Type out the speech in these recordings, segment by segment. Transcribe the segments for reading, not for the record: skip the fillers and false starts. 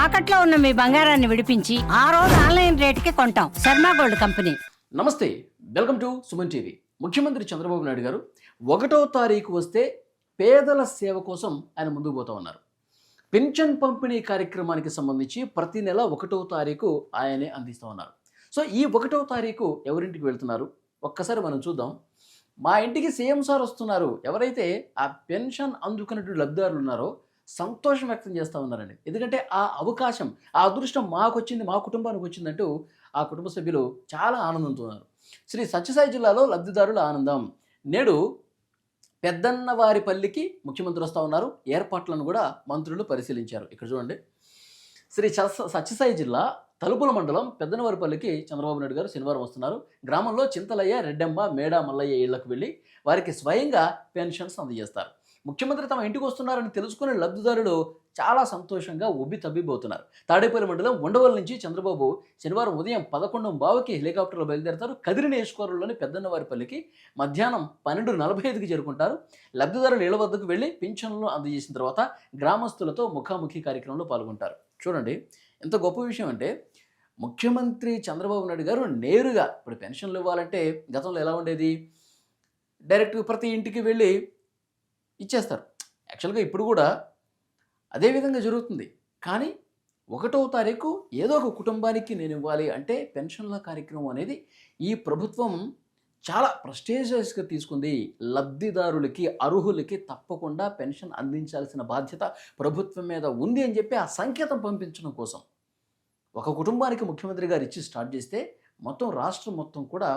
తాకట్లో ఉన్న మీ బంగారాన్ని విడిపించి ఆ రోజు ఆన్లైన్ రేటుకి కొంటాం. Sharma gold company. నమస్తే, వెల్కమ్ టు సుమన్ టీవీ. ముఖ్యమంత్రి చంద్రబాబు నాయుడు గారు 1వ తారీఖు వస్తే పేదల సేవ కోసం ఆయన ముందుకు పోతా ఉన్నారు. పెన్షన్ పంపిణీ కార్యక్రమానికి సంబంధించి ప్రతి నెల 1వ తారీఖు ఆయనే అందిస్తూ ఉన్నారు. సో ఈ 1వ తారీఖు ఎవరింటికి వెళ్తున్నారు ఒక్కసారి మనం చూద్దాం. మా ఇంటికి సీఎం సార్ వస్తున్నారు. ఎవరైతే ఆ పెన్షన్ అందుకున్నటువంటి లబ్ధిదారులు ఉన్నారో సంతోషం వ్యక్తం చేస్తూ ఉన్నారండి. ఎందుకంటే ఆ అవకాశం, ఆ అదృష్టం మాకు వచ్చింది, మా కుటుంబానికి వచ్చిందంటూ ఆ కుటుంబ సభ్యులు చాలా ఆనందంతో ఉన్నారు. శ్రీ సత్యసాయి జిల్లాలో లబ్ధిదారుల ఆనందం. నేడు పెద్దన్నవారిపల్లికి ముఖ్యమంత్రి వస్తూ ఉన్నారు. ఏర్పాట్లను కూడా మంత్రులు పరిశీలించారు. ఇక్కడ చూడండి, శ్రీ సత్యసాయి జిల్లా తలుపుల మండలం పెద్దనవారిపల్లికి చంద్రబాబు నాయుడు గారు శనివారం వస్తున్నారు. గ్రామంలో చింతలయ్య, రెడ్డమ్మ, మేడా మల్లయ్య ఇళ్లకు వెళ్ళి వారికి స్వయంగా పెన్షన్స్ అందజేస్తారు. ముఖ్యమంత్రి తమ ఇంటికి వస్తున్నారని తెలుసుకునే లబ్ధిదారులు చాలా సంతోషంగా ఉబ్బి తబ్బిపోతున్నారు. తాడేపల్లి మండలం ఉండవల్లి నుంచి చంద్రబాబు శనివారం ఉదయం 11:15కి హెలికాప్టర్లో బయలుదేరతారు. కదిరి నియోజకవర్గంలోని పెద్దన్నవారిపల్లికి మధ్యాహ్నం 12:45కి చేరుకుంటారు. లబ్ధిదారుల ఇళ్ల వద్దకు వెళ్ళి పింఛన్లను అందజేసిన తర్వాత గ్రామస్తులతో ముఖాముఖి కార్యక్రమంలో పాల్గొంటారు. చూడండి ఎంత గొప్ప విషయం అంటే, ముఖ్యమంత్రి చంద్రబాబు నాయుడు గారు నేరుగా ఇప్పుడు పెన్షన్లు ఇవ్వాలంటే గతంలో ఎలా ఉండేది, డైరెక్ట్గా ప్రతి ఇంటికి వెళ్ళి ఇచ్చేస్తారు. యాక్చువల్గా ఇప్పుడు కూడా అదే విధంగా జరుగుతుంది. కానీ 1వ తారీఖు ఏదో ఒక కుటుంబానికి నేను ఇవ్వాలి అంటే పెన్షన్ల కార్యక్రమం అనేది ఈ ప్రభుత్వం చాలా ప్రెస్టీజియస్గా తీసుకుంది. లబ్ధిదారులకి, అర్హులకి తప్పకుండా పెన్షన్ అందించాల్సిన బాధ్యత ప్రభుత్వం మీద ఉంది అని చెప్పి ఆ సంకేతం పంపించడం కోసం ఒక కుటుంబానికి ముఖ్యమంత్రి గారు ఇచ్చి స్టార్ట్ చేస్తే మొత్తం రాష్ట్రం మొత్తం కూడా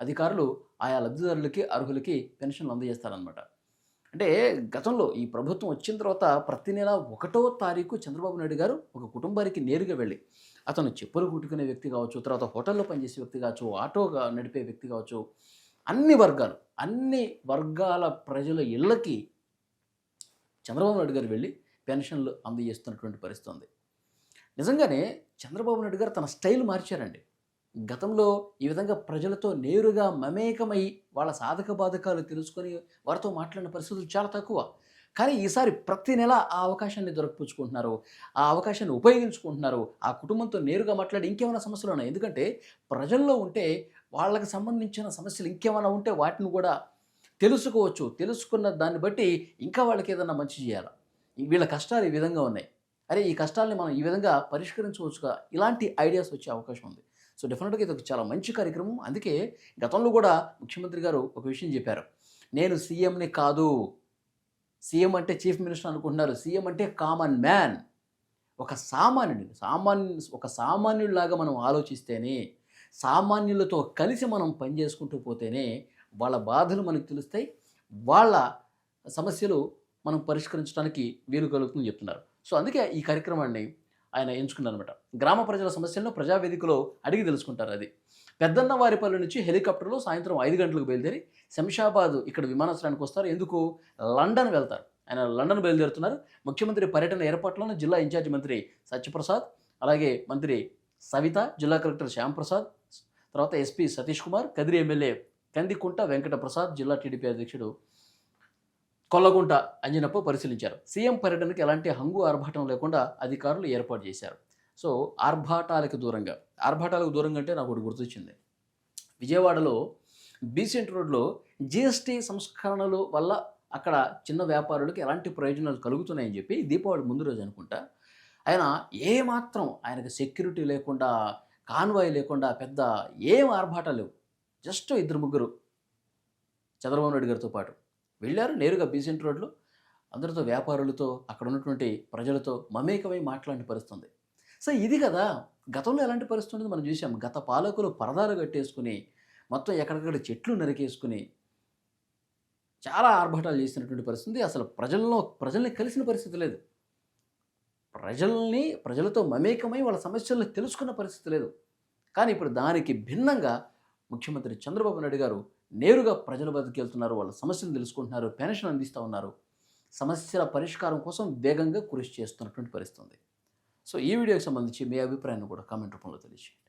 అధికారులు ఆయా లబ్ధిదారులకి, అర్హులకి పెన్షన్లు అందజేస్తారనమాట. అంటే గతంలో ఈ ప్రభుత్వం వచ్చిన తర్వాత ప్రతి నెల 1వ తారీఖు చంద్రబాబు నాయుడు గారు ఒక కుటుంబానికి నేరుగా వెళ్ళి, అతను చెప్పులు కుట్టుకునే వ్యక్తి కావచ్చు, తర్వాత హోటల్లో పనిచేసే వ్యక్తి కావచ్చు, ఆటోగా నడిపే వ్యక్తి కావచ్చు, అన్ని వర్గాల ప్రజల ఇళ్ళకి చంద్రబాబు నాయుడు గారు వెళ్ళి పెన్షన్లు అందజేస్తున్నటువంటి పరిస్థితి ఉంది. నిజంగానే చంద్రబాబు నాయుడు గారు తన స్టైల్ మార్చారండి. గతంలో ఈ విధంగా ప్రజలతో నేరుగా మమేకమై వాళ్ళ సాధక బాధకాలు తెలుసుకొని వారితో మాట్లాడిన పరిస్థితులు చాలా తక్కువ. కానీ ఈసారి ప్రతి నెల ఆ అవకాశాన్ని దొరకపుచ్చుకుంటున్నారు, ఆ అవకాశాన్ని ఉపయోగించుకుంటున్నారు. ఆ కుటుంబంతో నేరుగా మాట్లాడి ఇంకేమైనా సమస్యలు ఉన్నాయి, ఎందుకంటే ప్రజల్లో ఉంటే వాళ్ళకి సంబంధించిన సమస్యలు ఇంకేమైనా ఉంటే వాటిని కూడా తెలుసుకోవచ్చు. తెలుసుకున్న దాన్ని బట్టి ఇంకా వాళ్ళకి ఏదైనా మంచి చేయాలి. వీళ్ళ కష్టాలు ఈ విధంగా ఉన్నాయి, అరే ఈ కష్టాలని మనం ఈ విధంగా పరిష్కరించవచ్చుగా, ఇలాంటి ఐడియాస్ వచ్చే అవకాశం ఉంది. సో డెఫినెట్గా ఇది ఒక చాలా మంచి కార్యక్రమం. అందుకే గతంలో కూడా ముఖ్యమంత్రి గారు ఒక విషయం చెప్పారు, నేను సీఎంని కాదు, సీఎం అంటే చీఫ్ మినిస్టర్ అనుకుంటున్నారు, సీఎం అంటే కామన్ మ్యాన్, ఒక సామాన్యుడిలాగా మనం ఆలోచిస్తేనే, సామాన్యులతో కలిసి మనం పనిచేసుకుంటూ పోతేనే వాళ్ళ బాధలు మనకు తెలుస్తాయి, వాళ్ళ సమస్యలు మనం పరిష్కరించడానికి వీలు కలుగుతుందని చెప్తున్నారు. సో అందుకే ఈ కార్యక్రమాన్ని ఆయన ఎంచుకున్నారనమాట. గ్రామ ప్రజల సమస్యలను ప్రజావేదికలో అడిగి తెలుసుకుంటారు. అది పెద్దన్నవారిపల్లి నుంచి హెలికాప్టర్లో సాయంత్రం 5 గంటలకు బయలుదేరి శంషాబాద్ ఇక్కడ విమానాశ్రయానికి వస్తారు. ఎందుకు? లండన్ వెళ్తారు. ఆయన లండన్ బయలుదేరుతున్నారు. ముఖ్యమంత్రి పర్యటన ఏర్పాట్లను జిల్లా ఇన్ఛార్జి మంత్రి సత్యప్రసాద్, అలాగే మంత్రి సవిత, జిల్లా కలెక్టర్ శ్యాంప్రసాద్, తర్వాత ఎస్పీ సతీష్ కుమార్, కదిరి ఎమ్మెల్యే కందికుంట వెంకట ప్రసాద్, జిల్లా టీడీపీ అధ్యక్షుడు కొల్లగుంట అంజనప్ప పరిశీలించారు. సీఎం పర్యటనకు ఎలాంటి హంగు ఆర్భాటం లేకుండా అధికారులు ఏర్పాటు చేశారు. సో ఆర్భాటాలకు దూరంగా అంటే నాకు ఒకటి గుర్తొచ్చింది. విజయవాడలో బీసెంట్ రోడ్లో జిఎస్టీ సంస్కరణల వల్ల అక్కడ చిన్న వ్యాపారులకు ఎలాంటి ప్రయోజనాలు కలుగుతున్నాయని చెప్పి దీపావళి ముందు రోజు అనుకుంటా ఆయన ఏమాత్రం ఆయనకు సెక్యూరిటీ లేకుండా, కాన్వాయ్ లేకుండా పెద్ద ఏం ఆర్భాటాలు లేవు, జస్ట్ 2-3 చంద్రబాబు నాయుడు గారితో పాటు వెళ్ళారు. నేరుగా బీసెంట్ రోడ్లో అందరితో, వ్యాపారులతో, అక్కడ ఉన్నటువంటి ప్రజలతో మమేకమై మాట్లాడిన పరిస్థితుంది. సో ఇది కదా గతంలో ఎలాంటి పరిస్థితి ఉండేది మనం చూసాం. గత పాలకులు పరదాలు కట్టేసుకుని మొత్తం ఎక్కడికక్కడ చెట్లు నరికేసుకుని చాలా ఆర్భాటాలు చేసినటువంటి పరిస్థితి. అసలు ప్రజల్ని కలిసిన పరిస్థితి లేదు, ప్రజలతో మమేకమై వాళ్ళ సమస్యలను తెలుసుకున్న పరిస్థితి లేదు. కానీ ఇప్పుడు దానికి భిన్నంగా ముఖ్యమంత్రి చంద్రబాబు నాయుడు గారు నేరుగా ప్రజల వద్దకు వెళ్తున్నారు, వాళ్ళ సమస్యలు తెలుసుకుంటున్నారు, పెన్షన్ అందిస్తూ ఉన్నారు, సమస్యల పరిష్కారం కోసం వేగంగా కృషి చేస్తున్నటువంటి పరిస్థితి. సో ఈ వీడియోకి సంబంధించి మీ అభిప్రాయాన్ని కూడా కామెంట్ రూపంలో తెలియజేయండి.